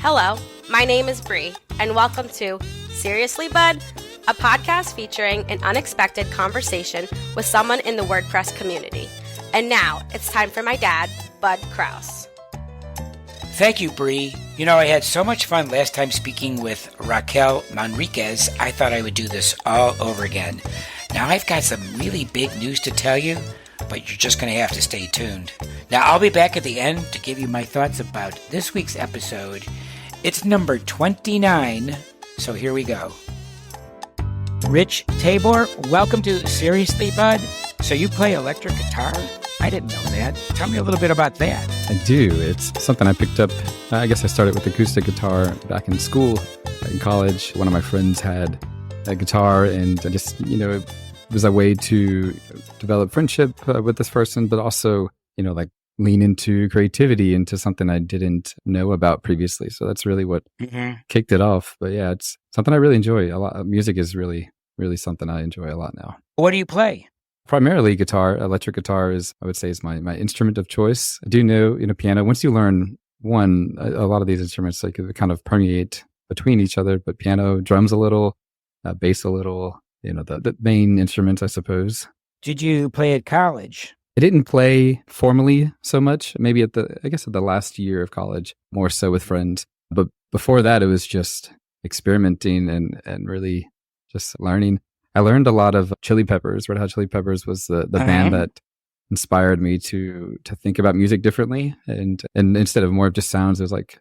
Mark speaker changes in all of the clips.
Speaker 1: Hello, my name is Bree, and welcome to Seriously, Bud? A podcast featuring an unexpected conversation with someone in the WordPress community. And now, it's time for my dad, Bud Kraus.
Speaker 2: Thank you, Bree. You know, I had so much fun last time speaking with Raquel Manriquez, I thought I would do this all over again. Now, I've got some really big news to tell you, but you're just going to have to stay tuned. Now, I'll be back at the end to give you my thoughts about this week's episode. It's number 29, so here we go. Rich Tabor, welcome to Seriously, Bud. So you play electric guitar? I didn't know that. Tell me a little bit about that.
Speaker 3: I do. It's something I picked up. I guess I started with acoustic guitar back in school. In college, one of my friends had a guitar, and I just, it was a way to develop friendship with this person, but also, lean into creativity, into something I didn't know about previously. So that's really what kicked it off. But yeah, it's something I really enjoy a lot. Music is really, really something I enjoy a lot now.
Speaker 2: What do you play?
Speaker 3: Primarily guitar. Electric guitar is my instrument of choice. I do know, piano. Once you learn one, a lot of these instruments, they kind of permeate between each other, but piano, drums a little, bass a little, the main instruments, I suppose.
Speaker 2: Did you play at college?
Speaker 3: I didn't play formally so much, maybe at the last year of college, more so with friends. But before that, it was just experimenting and really just learning. I learned a lot of Chili Peppers. Red Hot Chili Peppers was the band that inspired me to think about music differently. And instead of more of just sounds, it was like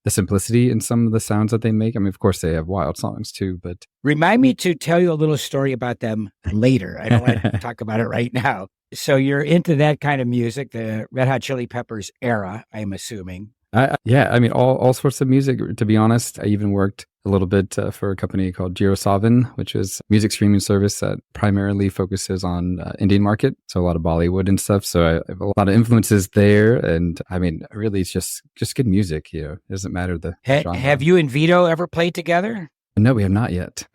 Speaker 3: the simplicity in some of the sounds that they make. I mean, of course, they have wild songs too, but...
Speaker 2: Remind me to tell you a little story about them later. I don't want to talk about it right now. So you're into that kind of music, the Red Hot Chili Peppers era, I'm assuming.
Speaker 3: All sorts of music, to be honest. I even worked a little bit for a company called JioSaavn, which is a music streaming service that primarily focuses on Indian market. So a lot of Bollywood and stuff. So I have a lot of influences there. And I mean, really, it's just good music. It doesn't matter the genre.
Speaker 2: Have you and Vito ever played together?
Speaker 3: No, we have not yet.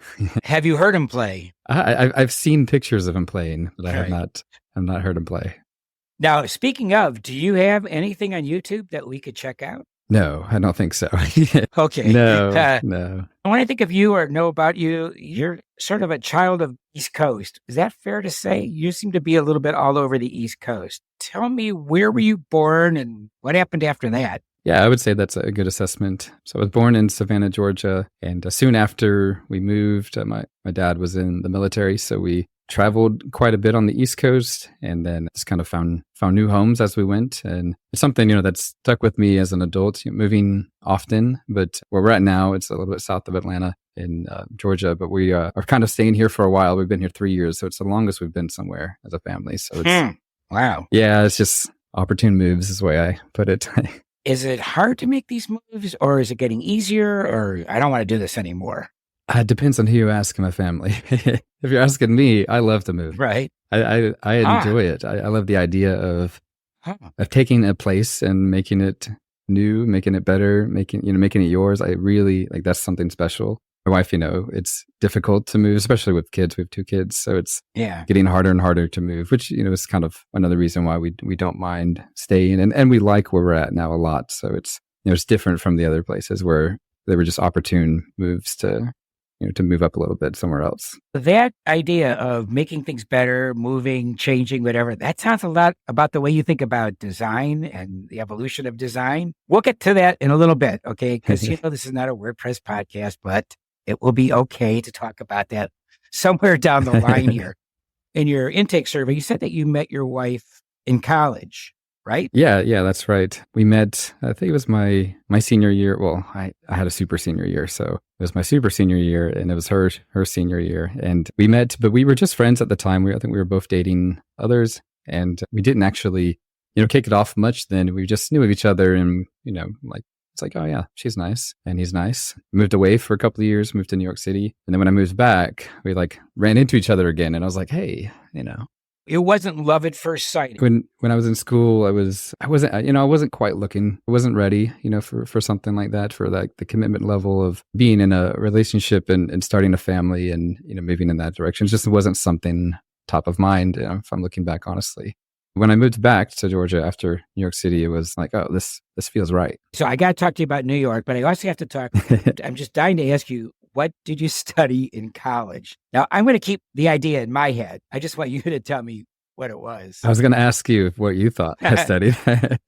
Speaker 2: Have you heard him play?
Speaker 3: I've seen pictures of him playing, but I have not heard him play.
Speaker 2: Now, speaking of, do you have anything on YouTube that we could check out?
Speaker 3: No, I don't think so.
Speaker 2: Okay.
Speaker 3: No.
Speaker 2: When I think of you or know about you, you're sort of a child of East Coast. Is that fair to say? You seem to be a little bit all over the East Coast. Tell me, where were you born and what happened after that?
Speaker 3: Yeah, I would say that's a good assessment. So I was born in Savannah, Georgia, and soon after we moved, my dad was in the military, so we traveled quite a bit on the East Coast, and then just kind of found new homes as we went. And it's something, that's stuck with me as an adult, moving often. But where we're at now, it's a little bit south of Atlanta in Georgia, but we are kind of staying here for a while. We've been here 3 years, so it's the longest we've been somewhere as a family. So it's
Speaker 2: wow.
Speaker 3: Yeah, it's just opportune moves is the way I put it.
Speaker 2: Is it hard to make these moves, or is it getting easier, or I don't want to do this anymore?
Speaker 3: It depends on who you ask in my family. If you're asking me, I love to move.
Speaker 2: Right.
Speaker 3: I enjoy it. I love the idea of taking a place and making it new, making it better, making it yours. I really that's something special. My wife, it's difficult to move, especially with kids. We have 2 kids, so it's getting harder and harder to move, which, is kind of another reason why we don't mind staying. And we like where we're at now a lot. So it's, it's different from the other places where they were just opportune moves to move up a little bit somewhere else.
Speaker 2: That idea of making things better, moving, changing, whatever, that sounds a lot about the way you think about design and the evolution of design. We'll get to that in a little bit, okay? Because, this is not a WordPress podcast, but it will be okay to talk about that somewhere down the line here. In your intake survey, you said that you met your wife in college, right?
Speaker 3: Yeah, that's right. We met, I think it was my senior year. Well, I had a super senior year, so it was my super senior year, and it was her senior year. And we met, but we were just friends at the time. I think we were both dating others, and we didn't actually, kick it off much then. We just knew of each other, and, it's like, oh yeah, she's nice and he's nice. Moved away for a couple of years, moved to New York City. And then when I moved back, we ran into each other again. And I was like, hey,
Speaker 2: It wasn't love at first sight.
Speaker 3: When I was in school, I wasn't quite looking. I wasn't ready, for something like that, for the commitment level of being in a relationship and starting a family and, moving in that direction. It just wasn't something top of mind, if I'm looking back, honestly. When I moved back to Georgia after New York City, it was like, oh, this feels right.
Speaker 2: So I got to talk to you about New York, but I also have to talk, I'm just dying to ask you, what did you study in college? Now, I'm going to keep the idea in my head. I just want you to tell me what it was.
Speaker 3: I was going to ask you what you thought I studied.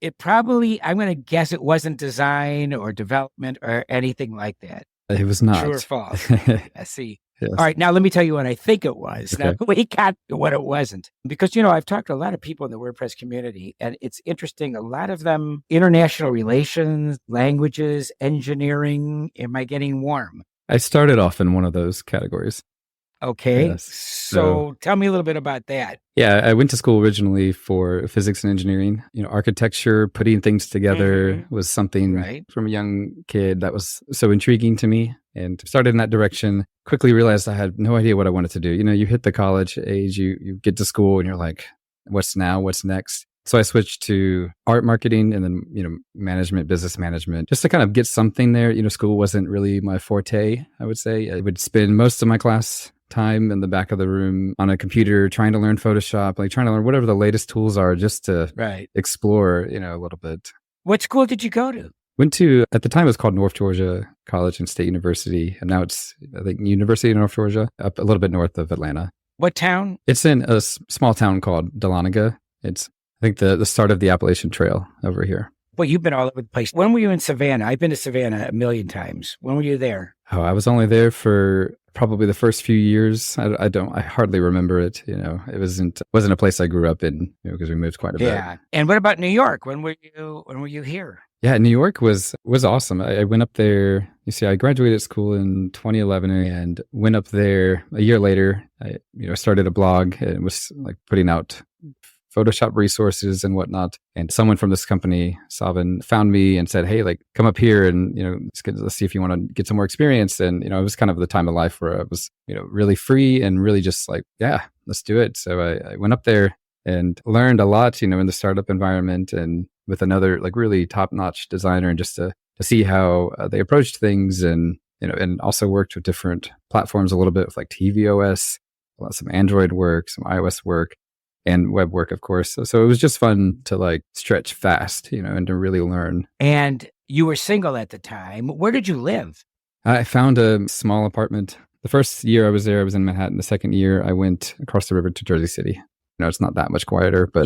Speaker 2: It probably, I'm going to guess it wasn't design or development or anything like that.
Speaker 3: It was not.
Speaker 2: True or false? I see.
Speaker 3: Yes.
Speaker 2: All right. Now, let me tell you what I think it was.
Speaker 3: Okay.
Speaker 2: Now, we got to what it wasn't. Because, I've talked to a lot of people in the WordPress community, and it's interesting. A lot of them, international relations, languages, engineering. Am I getting warm?
Speaker 3: I started off in one of those categories.
Speaker 2: Okay.
Speaker 3: Yes.
Speaker 2: So tell me a little bit about that.
Speaker 3: Yeah, I went to school originally for physics and engineering. Architecture, putting things together was something from a young kid that was so intriguing to me, and started in that direction. Quickly realized I had no idea what I wanted to do. You hit the college age, you get to school and you're like, what's now? What's next? So I switched to art marketing and then, management, business management, just to kind of get something there. School wasn't really my forte, I would say. I would spend most of my class time in the back of the room on a computer trying to learn Photoshop, like trying to learn whatever the latest tools are just to explore, a little bit.
Speaker 2: What school did you go to?
Speaker 3: Went to, at the time it was called North Georgia College and State University. And now it's, I think, University of North Georgia, up a little bit north of Atlanta.
Speaker 2: What town?
Speaker 3: It's in a small town called Dahlonega. It's, I think, the start of the Appalachian Trail over here.
Speaker 2: Well, you've been all over the place. When were you in Savannah? I've been to Savannah a million times. When were you there?
Speaker 3: Oh, I was only there for probably the first few years. I hardly remember it. It wasn't a place I grew up in because we moved quite a bit.
Speaker 2: Yeah. And what about New York? When were you here?
Speaker 3: Yeah, New York was awesome. I went up there. You see, I graduated school in 2011 and went up there a year later. I started a blog and was like putting out Photoshop resources and whatnot. And someone from this company, Savin, found me and said, hey, like, come up here and, let's see if you want to get some more experience. And, it was kind of the time of life where I was, really free and really just like, yeah, let's do it. So I went up there and learned a lot, in the startup environment and with another like really top-notch designer, and just to see how they approached things, and, and also worked with different platforms a little bit with like tvOS, some Android work, some iOS work, and web work, of course. So it was just fun to like stretch fast, and to really learn.
Speaker 2: And you were single at the time. Where did you live?
Speaker 3: I found a small apartment. The first year I was there, I was in Manhattan. The second year I went across the river to Jersey City. It's not that much quieter, but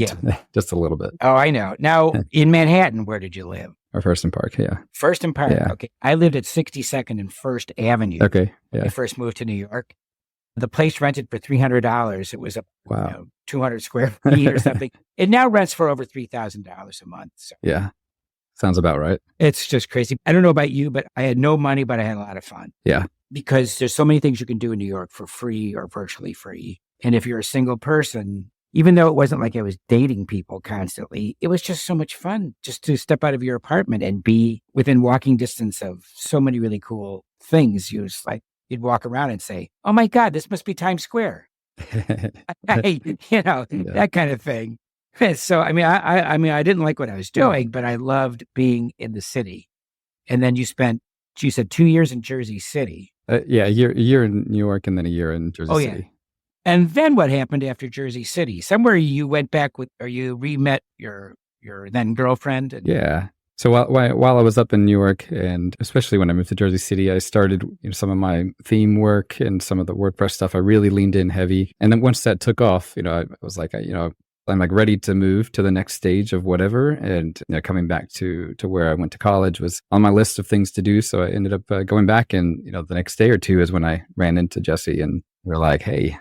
Speaker 3: just a little bit.
Speaker 2: Oh, I know. Now, in Manhattan, where did you live?
Speaker 3: Or First and Park, yeah.
Speaker 2: First and Park,
Speaker 3: yeah.
Speaker 2: Okay. I lived at 62nd and First Avenue.
Speaker 3: Okay, yeah.
Speaker 2: When I first moved to New York. The place rented for $300. It was a 200 square feet or something. It now rents for over $3,000 a month. So.
Speaker 3: Yeah, sounds about right.
Speaker 2: It's just crazy. I don't know about you, but I had no money, but I had a lot of fun.
Speaker 3: Yeah.
Speaker 2: Because there's so many things you can do in New York for free or virtually free. And if you're a single person, even though it wasn't like I was dating people constantly, it was just so much fun just to step out of your apartment and be within walking distance of so many really cool things. You'd walk around and say, oh my God, this must be Times Square. That kind of thing. So, I didn't like what I was doing, but I loved being in the city. And then you said 2 years in Jersey City.
Speaker 3: Yeah, a year in New York and then a year in Jersey City.
Speaker 2: Yeah. And then what happened after Jersey City? Somewhere you went back or you re-met your then girlfriend?
Speaker 3: Yeah. So while I was up in New York, and especially when I moved to Jersey City, I started some of my theme work and some of the WordPress stuff. I really leaned in heavy. And then once that took off, I was like, I'm like ready to move to the next stage of whatever. And coming back to where I went to college was on my list of things to do. So I ended up going back, and the next day or two is when I ran into Jesse, and we're like, hey,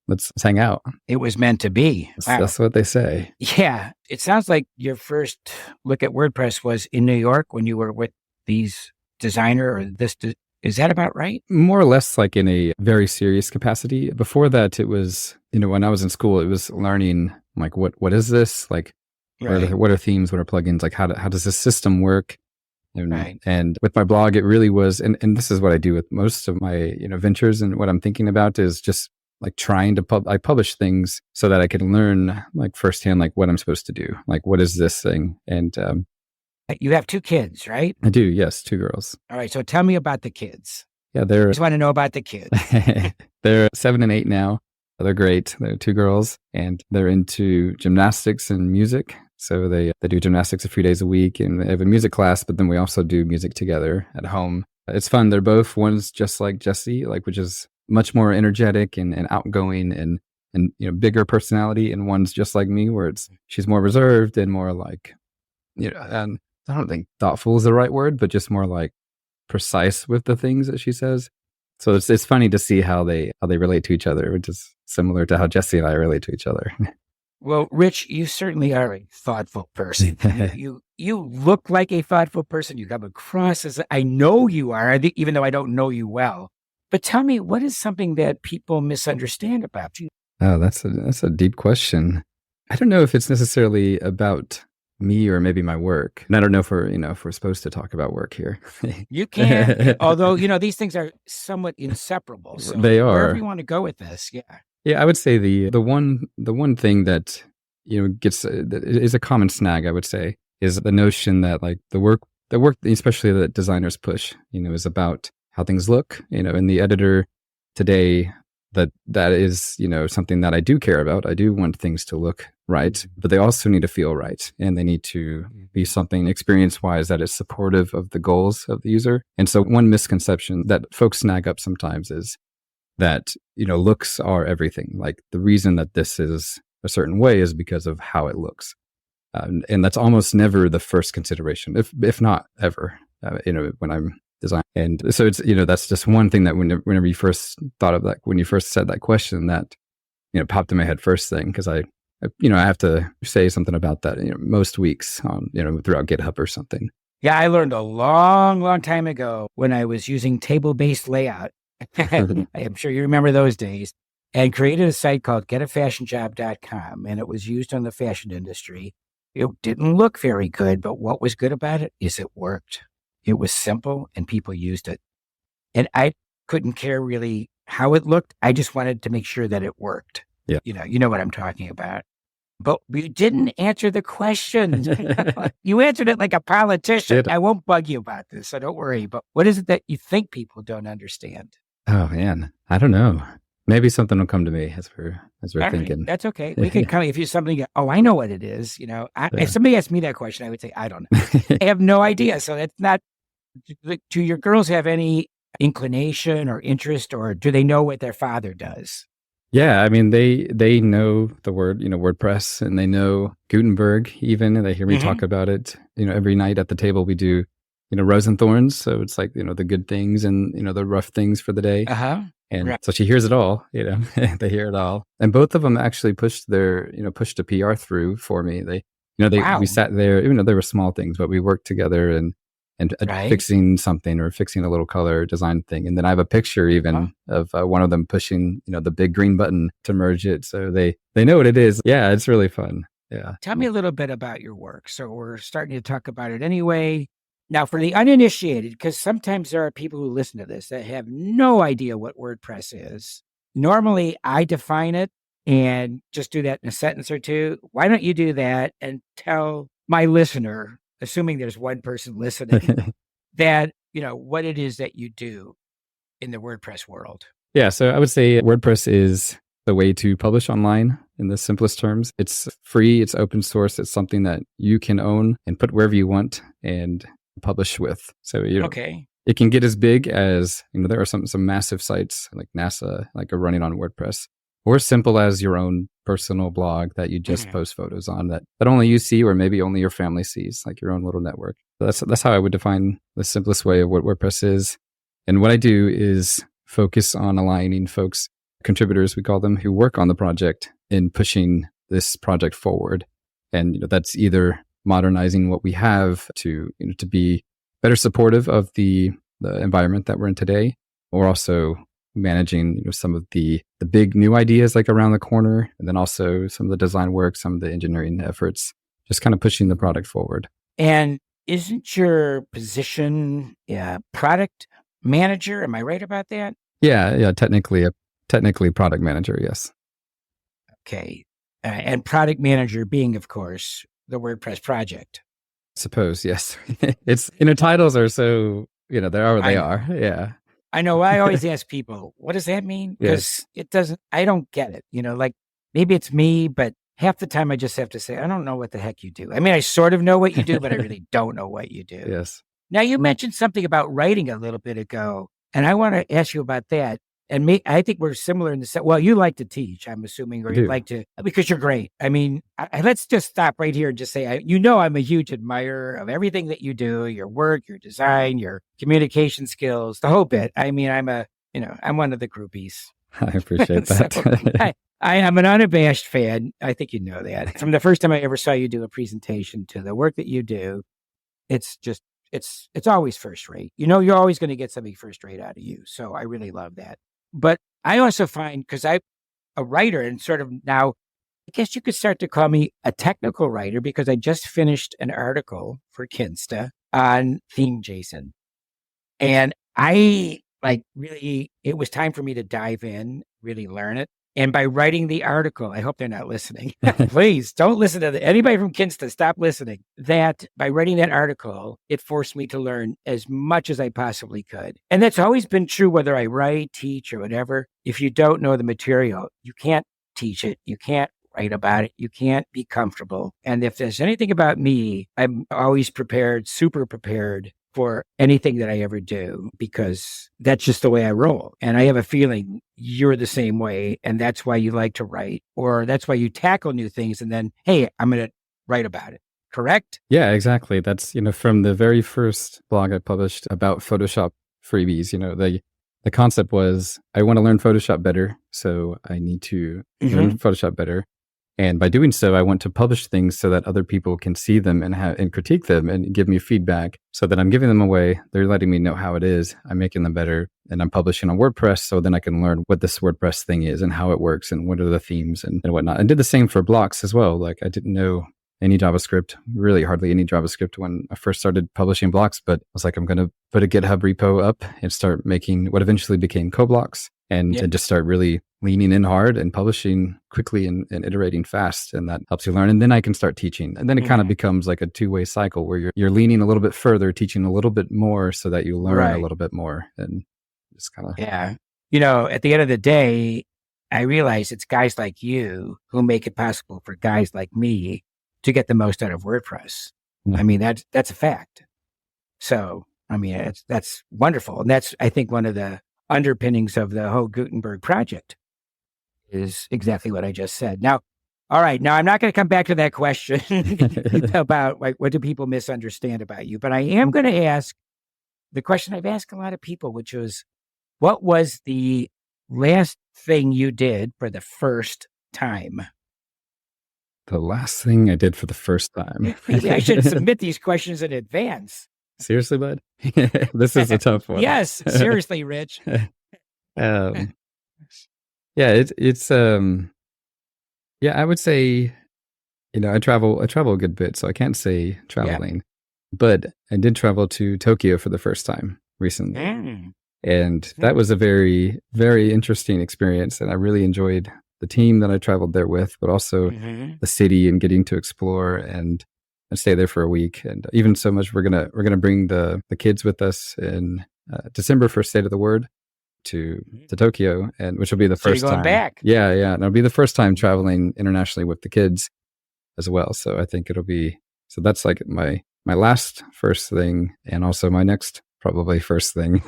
Speaker 3: let's hang out.
Speaker 2: It was meant to be. Wow.
Speaker 3: That's what they say.
Speaker 2: Yeah. It sounds like your first look at WordPress was in New York when you were with these designer or this. Is that about right?
Speaker 3: More or less like in a very serious capacity. Before that, it was, when I was in school, it was learning like, what is this? Like, what are themes? What are plugins? Like, how does this system work?
Speaker 2: Right.
Speaker 3: And with my blog, it really was, and this is what I do with most of my, ventures, and what I'm thinking about is just like trying to I publish things so that I can learn like firsthand, like what I'm supposed to do. Like, what is this thing? And
Speaker 2: you have 2 kids, right?
Speaker 3: I do. Yes. 2 girls.
Speaker 2: All right. So tell me about the kids.
Speaker 3: Yeah.
Speaker 2: I just want to know about the kids.
Speaker 3: They're 7 and 8 now. They're great. They're two girls, and they're into gymnastics and music. So they do gymnastics a few days a week, and they have a music class, but then we also do music together at home. It's fun. They're both, one's just like Jessie, like, which is much more energetic and outgoing and bigger personality, and one's just like me, where she's more reserved and more like, and I don't think thoughtful is the right word, but just more like precise with the things that she says. So it's funny to see how they relate to each other, which is similar to how Jessie and I relate to each other.
Speaker 2: Well, Rich, you certainly are a thoughtful person. You look like a thoughtful person. You come across as, I know you are, even though I don't know you well. But tell me, what is something that people misunderstand about you?
Speaker 3: Oh, that's a deep question. I don't know if it's necessarily about me or maybe my work. And I don't know if we're supposed to talk about work here.
Speaker 2: You can, although, these things are somewhat inseparable. So
Speaker 3: they are.
Speaker 2: Wherever you want to go with this, yeah.
Speaker 3: Yeah, I would say the one thing that that is a common snag, I would say, is the notion that like the work, especially that designers push, is about how things look, and the editor today, that is, something that I do care about. I do want things to look right, but they also need to feel right, and they need to be something experience-wise that is supportive of the goals of the user. And so one misconception that folks snag up sometimes is that, looks are everything. Like the reason that this is a certain way is because of how it looks. And that's almost never the first consideration, if not ever, when I'm designing. And so it's, that's just one thing that whenever you first thought of that, when you first said that question, that, popped in my head first thing, because I have to say something about that, most weeks on, throughout GitHub or something.
Speaker 2: Yeah, I learned a long, long time ago when I was using table-based layout. I'm sure you remember those days, and created a site called getafashionjob.com, and it was used on the fashion industry. It didn't look very good, but what was good about it is it worked. It was simple and people used it. And I couldn't care really how it looked. I just wanted to make sure that it worked.
Speaker 3: Yeah.
Speaker 2: You know what I'm talking about. But you didn't answer the question. You answered it like a politician. I won't bug you about this, so don't worry. But what is it that you think people don't understand?
Speaker 3: Oh man, I don't know. Maybe something will come to me as we're thinking.
Speaker 2: Right, that's okay. We can come if you something. Oh, I know what it is. If somebody asked me that question, I would say I don't know. I have no idea. So that's not. Do your girls have any inclination or interest, or do they know what their father does?
Speaker 3: Yeah, I mean they know the word, WordPress, and they know Gutenberg even, and they hear me talk about it. Every night at the table we do, rose and thorns. So it's like, the good things and, the rough things for the day. And so she hears it all, they hear it all. And both of them actually pushed a PR through for me. We sat there, even though they were small things, but we worked together and fixing something or fixing a little color design thing. And then I have a picture even of one of them pushing, the big green button to merge it. So they know what it is. Yeah, it's really fun. Yeah.
Speaker 2: Tell me a little bit about your work. So we're starting to talk about it anyway. Now, for the uninitiated, because sometimes there are people who listen to this that have no idea what WordPress is. Normally, I define it and just do that in a sentence or two. Why don't you do that and tell my listener, assuming there's one person listening, that, what it is that you do in the WordPress world?
Speaker 3: Yeah, so I would say WordPress is the way to publish online in the simplest terms. It's free, it's open source, it's something that you can own and put wherever you want and publish with. So it can get as big as, there are some massive sites like NASA are running on WordPress, or as simple as your own personal blog that you just post photos on that only you see, or maybe only your family sees, like your own little network. So that's how I would define the simplest way of what WordPress is. And what I do is focus on aligning folks, contributors we call them, who work on the project in pushing this project forward. And that's either modernizing what we have to be better supportive of the environment that we're in today, or also managing some of the big new ideas like around the corner, and then also some of the design work, some of the engineering efforts, just kind of pushing the product forward.
Speaker 2: And isn't your position product manager? Am I right about that?
Speaker 3: Yeah, technically product manager, yes.
Speaker 2: Okay. And product manager being, of course, the WordPress project.
Speaker 3: I suppose, yes. It's, titles are so, they are what they are. Yeah.
Speaker 2: I know. I always ask people, what does that mean? Because it doesn't, I don't get it. Like maybe it's me, but half the time I just have to say, I don't know what the heck you do. I mean, I sort of know what you do, but I really don't know what you do.
Speaker 3: Yes.
Speaker 2: Now, you mentioned something about writing a little bit ago, and I want to ask you about that. And I think we're similar in the sense, well, you like to teach, I'm assuming, or you like to, because you're great. I mean, let's just stop right here and just say, I'm a huge admirer of everything that you do, your work, your design, your communication skills, the whole bit. I mean, I'm one of the groupies.
Speaker 3: I appreciate that.
Speaker 2: So, I am an unabashed fan. I think you know that. From the first time I ever saw you do a presentation to the work that you do, it's just, it's always first rate. You're always going to get something first rate out of you. So I really love that. But I also find, because I'm a writer and sort of now, I guess you could start to call me a technical writer, because I just finished an article for Kinsta on Theme JSON. And I it was time for me to dive in, really learn it. And by writing the article, I hope they're not listening. Please don't listen to anybody from Kinsta. Stop listening. That by writing that article, it forced me to learn as much as I possibly could. And that's always been true, whether I write, teach, or whatever. If you don't know the material, you can't teach it. You can't write about it. You can't be comfortable. And if there's anything about me, I'm always prepared, super prepared for anything that I ever do, because that's just the way I roll. And I have a feeling you're the same way. And that's why you like to write, or that's why you tackle new things. And then, hey, I'm going to write about it. Correct?
Speaker 3: Yeah, exactly. That's, from the very first blog I published about Photoshop freebies, the concept was, I want to learn Photoshop better. So I need to learn Photoshop better. And by doing so, I want to publish things so that other people can see them and critique them and give me feedback, so that I'm giving them away. They're letting me know how it is. I'm making them better, and I'm publishing on WordPress, so then I can learn what this WordPress thing is and how it works and what are the themes and whatnot. And did the same for blocks as well. Like, I didn't know any JavaScript, really hardly any JavaScript when I first started publishing blocks, but I was like, I'm going to put a GitHub repo up and start making what eventually became CoBlocks, and just start really leaning in hard and publishing quickly and iterating fast. And that helps you learn. And then I can start teaching. And then it kind of becomes like a two-way cycle where you're leaning a little bit further, teaching a little bit more, so that you learn a little bit more. And just kind of...
Speaker 2: Yeah. At the end of the day, I realize it's guys like you who make it possible for guys like me to get the most out of WordPress. I mean, that's a fact. So, I mean, that's wonderful. And that's, I think, one of the underpinnings of the whole Gutenberg project is exactly what I just said. Now, all right. Now, I'm not going to come back to that question about what do people misunderstand about you, but I am going to ask the question I've asked a lot of people, which was, what was the last thing you did for the first time?
Speaker 3: The last thing I did for the first time.
Speaker 2: Maybe I should submit these questions in advance.
Speaker 3: Seriously, bud? This is a tough one.
Speaker 2: Yes, seriously, Rich.
Speaker 3: It's I would say, I travel a good bit, so I can't say traveling, but I did travel to Tokyo for the first time recently. And that was a very, very interesting experience. And I really enjoyed the team that I traveled there with, but also the city and getting to explore and stay there for a week. And even so much, we're gonna bring the kids with us in December for State of the Word to Tokyo, and which will be the first
Speaker 2: time.
Speaker 3: Back. Yeah. And it'll be the first time traveling internationally with the kids as well. So I think so that's like my last first thing, and also my next probably first thing.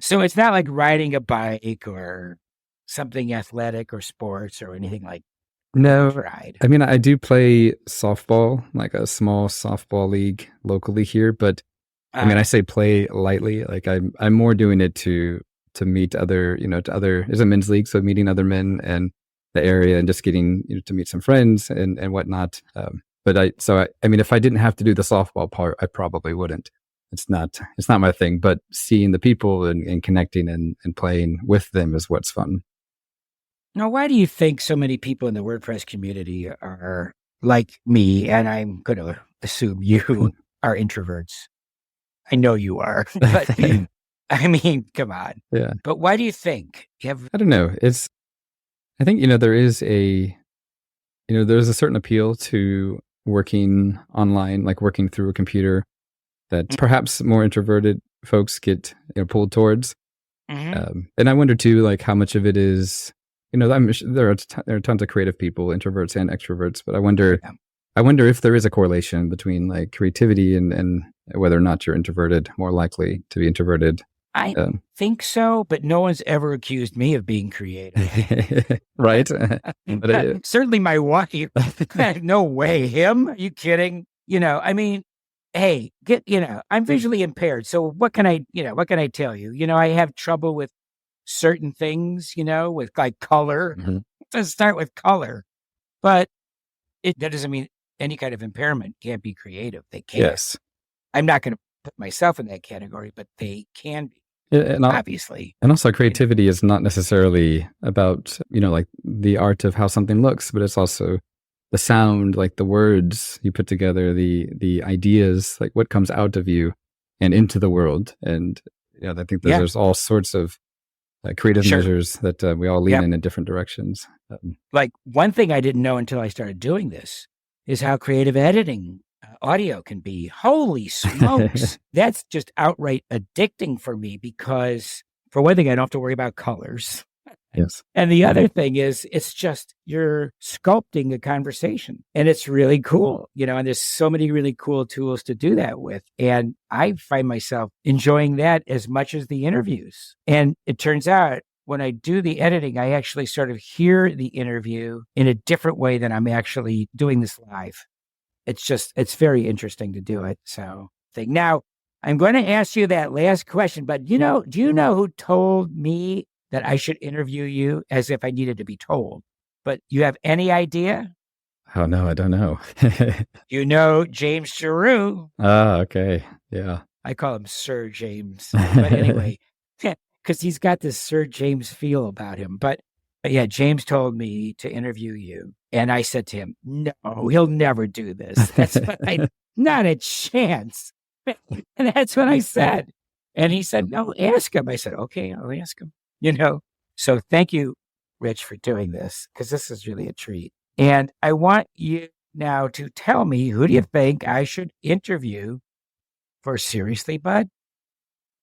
Speaker 2: So it's not like riding a bike or something athletic or sports or anything like that.
Speaker 3: No,
Speaker 2: ride.
Speaker 3: I mean, I do play softball, like a small softball league locally here, but I mean, I say play lightly. Like I'm more doing it to meet other, it's a men's league, so meeting other men and the area and just getting to meet some friends and whatnot. But I mean, if I didn't have to do the softball part, I probably wouldn't. It's not my thing, but seeing the people and connecting and playing with them is what's fun.
Speaker 2: Now, why do you think so many people in the WordPress community are like me? And I'm going to assume you are introverts. I know you are, but I mean, come on.
Speaker 3: Yeah.
Speaker 2: But why do you think?
Speaker 3: I don't know. I think, there's a certain appeal to working online, like working through a computer, that perhaps more introverted folks get pulled towards. And I wonder too, like how much of it is, there are tons of creative people, introverts and extroverts, but I wonder if there is a correlation between like creativity and whether or not you're introverted, more likely to be introverted.
Speaker 2: I think so, but no one's ever accused me of being creative.
Speaker 3: Right?
Speaker 2: Certainly my wife. No way. Him? Are you kidding? I mean, hey, I'm visually impaired. So what can I tell you? I have trouble with certain things, with like color. Let's start with color. But that doesn't mean any kind of impairment can't be creative. They can.
Speaker 3: Yes.
Speaker 2: I'm not going to put myself in that category, but they can be. Obviously.
Speaker 3: And also creativity is not necessarily about, like the art of how something looks, but it's also the sound, like the words you put together, the ideas, like what comes out of you and into the world. And I think there's all sorts of creative measures that we all lean in different directions.
Speaker 2: Like one thing I didn't know until I started doing this is how creative editing audio can be. Holy smokes. That's just outright addicting for me because for one thing, I don't have to worry about colors.
Speaker 3: Yes.
Speaker 2: And the other thing is it's just you're sculpting a conversation and it's really cool, and there's so many really cool tools to do that with. And I find myself enjoying that as much as the interviews. And it turns out when I do the editing, I actually sort of hear the interview in a different way than I'm actually doing this live. It's very interesting to do it. So now I'm going to ask you that last question, but do you know who told me that I should interview you as if I needed to be told? But you have any idea?
Speaker 3: Oh, no, I don't know.
Speaker 2: James Giroux.
Speaker 3: Okay. Yeah.
Speaker 2: I call him Sir James. But anyway, because he's got this Sir James feel about him. But yeah, James told me to interview you. And I said to him, no, he'll never do this. That's not a chance. And that's what I said. And he said, no, ask him. I said, okay, I'll ask him. So thank you, Rich, for doing this, because this is really a treat. And I want you now to tell me, who do you think I should interview for Seriously, Bud?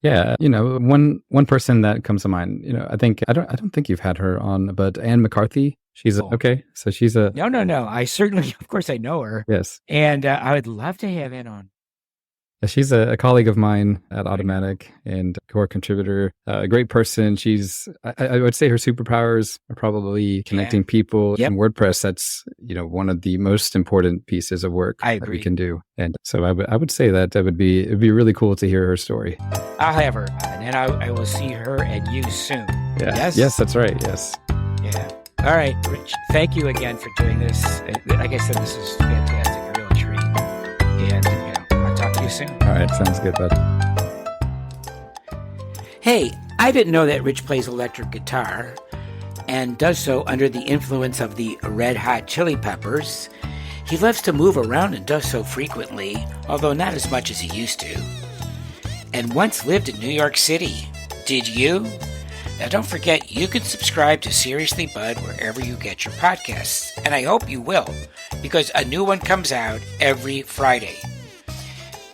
Speaker 3: Yeah, one person that comes to mind, I don't think you've had her on, but Anne McCarthy, she's okay. So she's a
Speaker 2: No. I certainly, of course, I know her.
Speaker 3: Yes,
Speaker 2: and I would love to have Anne on.
Speaker 3: She's a colleague of mine at Automatic and core contributor, a great person. I would say her superpowers are probably connecting people in WordPress. That's, one of the most important pieces of work that we can do. And so I would say that it'd be really cool to hear her story.
Speaker 2: I'll have her on, and I will see her and you soon.
Speaker 3: Yeah. Yes, that's right. Yes.
Speaker 2: Yeah. All right, Rich, thank you again for doing this. Like I said, this is fantastic, a real treat. And, soon.
Speaker 3: All right, sounds good, bud.
Speaker 2: Hey, I didn't know that Rich plays electric guitar and does so under the influence of the Red Hot Chili Peppers. He loves to move around and does so frequently, although not as much as he used to. And once lived in New York City. Did you? Now don't forget, you can subscribe to Seriously Bud wherever you get your podcasts, and I hope you will, because a new one comes out every Friday.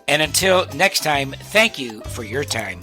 Speaker 2: And until next time, thank you for your time.